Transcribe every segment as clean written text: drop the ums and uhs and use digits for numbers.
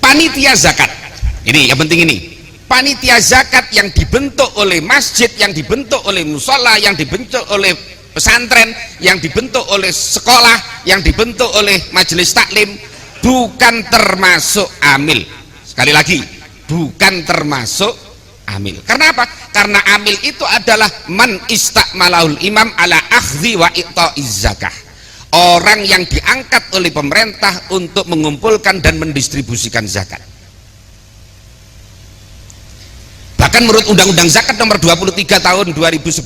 panitia zakat. Ini yang penting ini. Panitia zakat yang dibentuk oleh masjid, yang dibentuk oleh musola, yang dibentuk oleh pesantren, yang dibentuk oleh sekolah, yang dibentuk oleh majelis taklim, bukan termasuk amil. Sekali lagi, bukan termasuk amil. Karena apa? Karena amil itu adalah man istakmalahul imam ala akhdhi wa i'ta'iz zakah. Orang yang diangkat oleh pemerintah untuk mengumpulkan dan mendistribusikan zakat. Bahkan menurut Undang-Undang Zakat nomor 23 tahun 2011,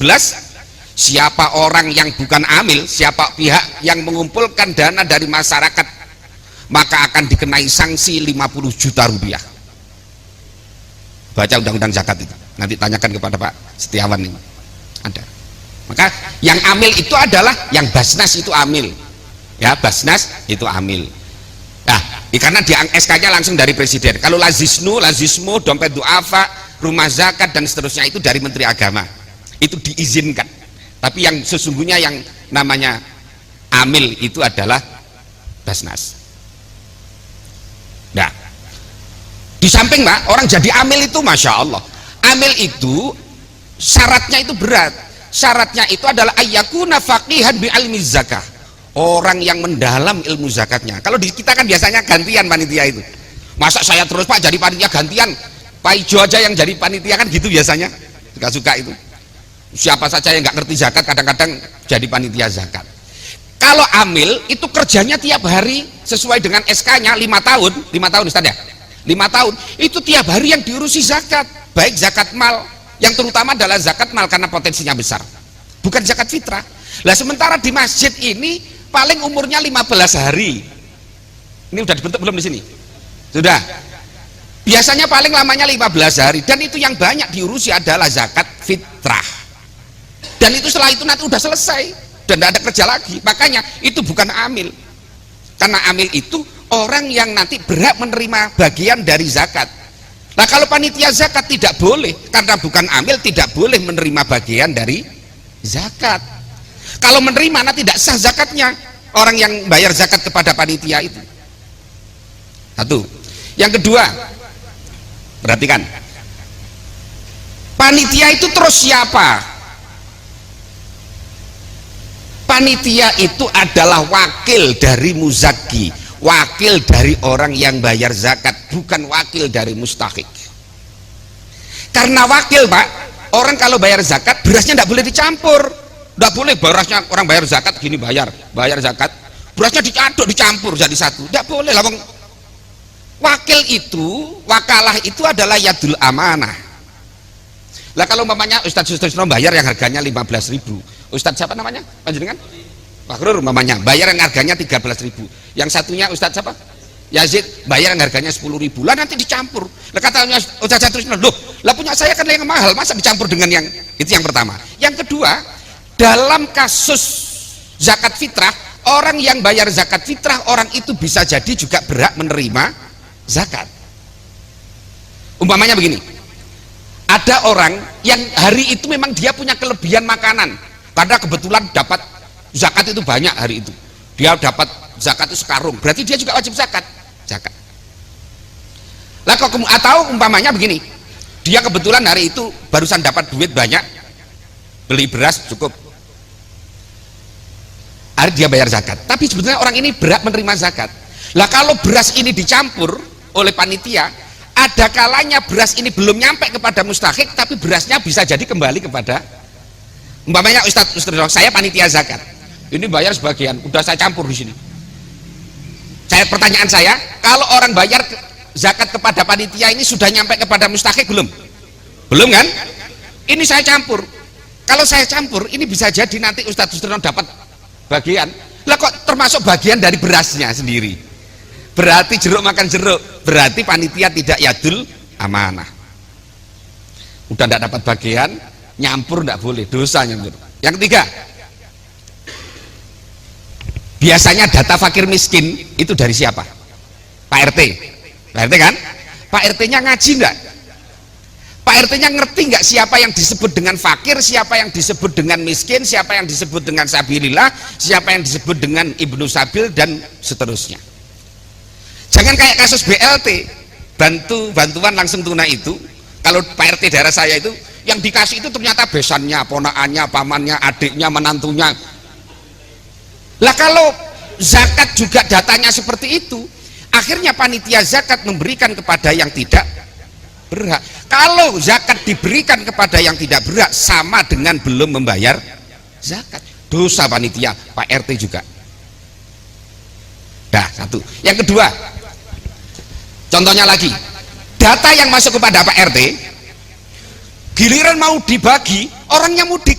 siapa orang yang bukan amil, siapa pihak yang mengumpulkan dana dari masyarakat, maka akan dikenai sanksi 50 juta rupiah. Baca Undang-Undang Zakat itu, nanti tanyakan kepada Pak Setiawan ini, ada. Maka yang amil itu adalah yang Basnas itu amil, ya, Basnas itu amil. Nah, karena di SK-nya langsung dari presiden. Kalau lazismu, dompet duafa, rumah zakat dan seterusnya itu dari Menteri Agama, itu diizinkan. Tapi yang sesungguhnya yang namanya amil itu adalah Basnas. Nah, di samping Pak, orang jadi amil itu masya Allah, amil itu syaratnya itu berat. Syaratnya itu adalah ayyakuna faqihan bi ilmi zakah, orang yang mendalam ilmu zakatnya. Kalau di kita kan biasanya gantian panitia itu. Masa saya terus Pak jadi panitia gantian? Pak Ijo aja yang jadi panitia kan gitu biasanya, suka-suka itu. Siapa saja yang nggak ngerti zakat kadang-kadang jadi panitia zakat. Kalau amil itu kerjanya tiap hari sesuai dengan SK-nya 5 tahun Ustaz ya, 5 tahun itu tiap hari yang diurusi zakat, baik zakat mal, yang terutama adalah zakat mal karena potensinya besar, bukan zakat fitrah. Lah sementara di masjid ini paling umurnya 15 hari. Ini udah dibentuk belum di sini? Sudah. Biasanya paling lamanya 15 hari, dan itu yang banyak diurusi adalah zakat fitrah. Dan itu setelah itu nanti udah selesai dan tidak ada kerja lagi. Makanya itu bukan amil. Karena amil itu orang yang nanti berhak menerima bagian dari zakat. Nah, kalau panitia zakat tidak boleh, karena bukan amil tidak boleh menerima bagian dari zakat. Kalau menerima nanti tidak sah zakatnya orang yang bayar zakat kepada panitia itu. Satu. Yang kedua, perhatikan, panitia itu terus siapa? Panitia itu adalah wakil dari muzaki, wakil dari orang yang bayar zakat, bukan wakil dari mustahik. Karena wakil Pak, orang kalau bayar zakat berasnya tidak boleh dicampur, tidak boleh berasnya orang bayar zakat gini bayar zakat, berasnya diaduk dicampur jadi satu, tidak boleh lah. Wakil itu, wakalah itu adalah yadul amanah. Lah kalau umpamanya Ustadz Susno bayar yang harganya 15.000, Ustadz siapa namanya? Panjenengan? Fakrur umpamanya bayar yang harganya 13.000. Yang satunya Ustadz siapa? Yazid bayar yang harganya 10.000. Lah nanti dicampur. Lah katanya Ustadz Susno, loh, lah punya saya kan yang mahal, masa dicampur dengan yang itu? Yang pertama. Yang kedua, dalam kasus zakat fitrah, orang yang bayar zakat fitrah, orang itu bisa jadi juga berhak menerima zakat. Umpamanya begini, ada orang yang hari itu memang dia punya kelebihan makanan, karena kebetulan dapat zakat itu banyak hari itu, dia dapat zakat itu sekarung, berarti dia juga wajib zakat. Lah kok atau umpamanya begini, dia kebetulan hari itu barusan dapat duit banyak, beli beras cukup, hari dia bayar zakat, tapi sebetulnya orang ini berhak menerima zakat. Lah kalau beras ini dicampur oleh panitia, ada kalanya beras ini belum nyampe kepada mustahik, tapi berasnya bisa jadi kembali kepada, umpamanya Ustadz saya panitia zakat, ini bayar sebagian, udah saya campur di sini. Pertanyaan saya, kalau orang bayar zakat kepada panitia ini sudah nyampe kepada mustahik belum? Belum kan? Ini saya campur. Kalau saya campur, ini bisa jadi nanti Ustadz dapat bagian. Lah kok termasuk bagian dari berasnya sendiri? Berarti jeruk makan jeruk, berarti panitia tidak yadul amanah. Udah tidak dapat bagian, nyampur tidak boleh, dosa nyampur. Yang ketiga, biasanya data fakir miskin itu dari siapa? Pak RT. Pak RT kan? Pak RT-nya ngaji enggak? Pak RT-nya ngerti nggak siapa yang disebut dengan fakir, siapa yang disebut dengan miskin, siapa yang disebut dengan sabilillah, siapa yang disebut dengan ibnu sabil dan seterusnya. Jangan kayak kasus BLT. bantuan langsung tunai itu, kalau Pak RT daerah saya itu yang dikasih itu ternyata besannya, ponaannya, pamannya, adiknya, menantunya. Lah kalau zakat juga datanya seperti itu, akhirnya panitia zakat memberikan kepada yang tidak berhak. Kalau zakat diberikan kepada yang tidak berhak, sama dengan belum membayar zakat, dosa panitia, Pak RT juga. Dah, satu. Yang kedua, contohnya lagi, data yang masuk kepada Pak RT, giliran mau dibagi, orangnya mudik,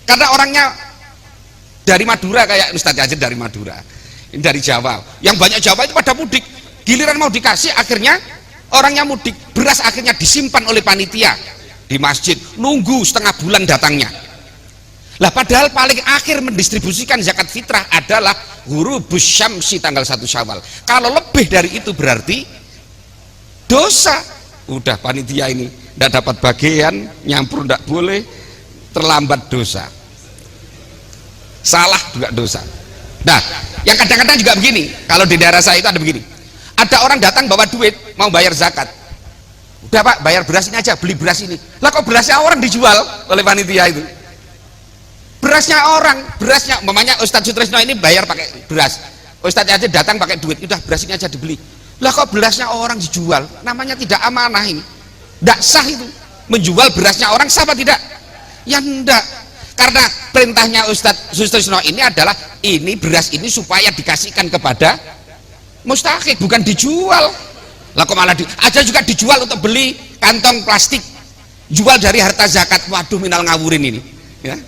karena orangnya dari Madura, kayak Ustadz Yazid dari Madura, ini dari Jawa, yang banyak Jawa itu pada mudik, giliran mau dikasih akhirnya orangnya mudik, beras akhirnya disimpan oleh panitia di masjid, nunggu setengah bulan datangnya. Lah padahal paling akhir mendistribusikan zakat fitrah adalah ghurubus syamsi tanggal 1 Syawal. Kalau lebih dari itu berarti dosa. Udah panitia ini tidak dapat bagian, nyampur tidak boleh, terlambat dosa, salah juga dosa. Nah, yang kadang-kadang juga begini, kalau di daerah saya itu ada begini, ada orang datang bawa duit mau bayar zakat, udah Pak bayar beras ini aja, beli beras ini. Lah kok berasnya orang dijual oleh panitia itu, berasnya orang, berasnya mamanya Ustadz Sutrisno ini bayar pakai beras, Ustadz aja datang pakai duit, udah beras ini aja dibeli. Lah kok berasnya orang dijual, namanya tidak amanah ini, tidak sah itu. Menjual berasnya orang sah apa tidak? Ya enggak, karena perintahnya Ustadz Sutrisno ini adalah ini beras ini supaya dikasihkan kepada mustahik, bukan dijual. Lah kok malah ada juga dijual untuk beli kantong plastik, jual dari harta zakat. Waduh, minal ngawurin ini ya.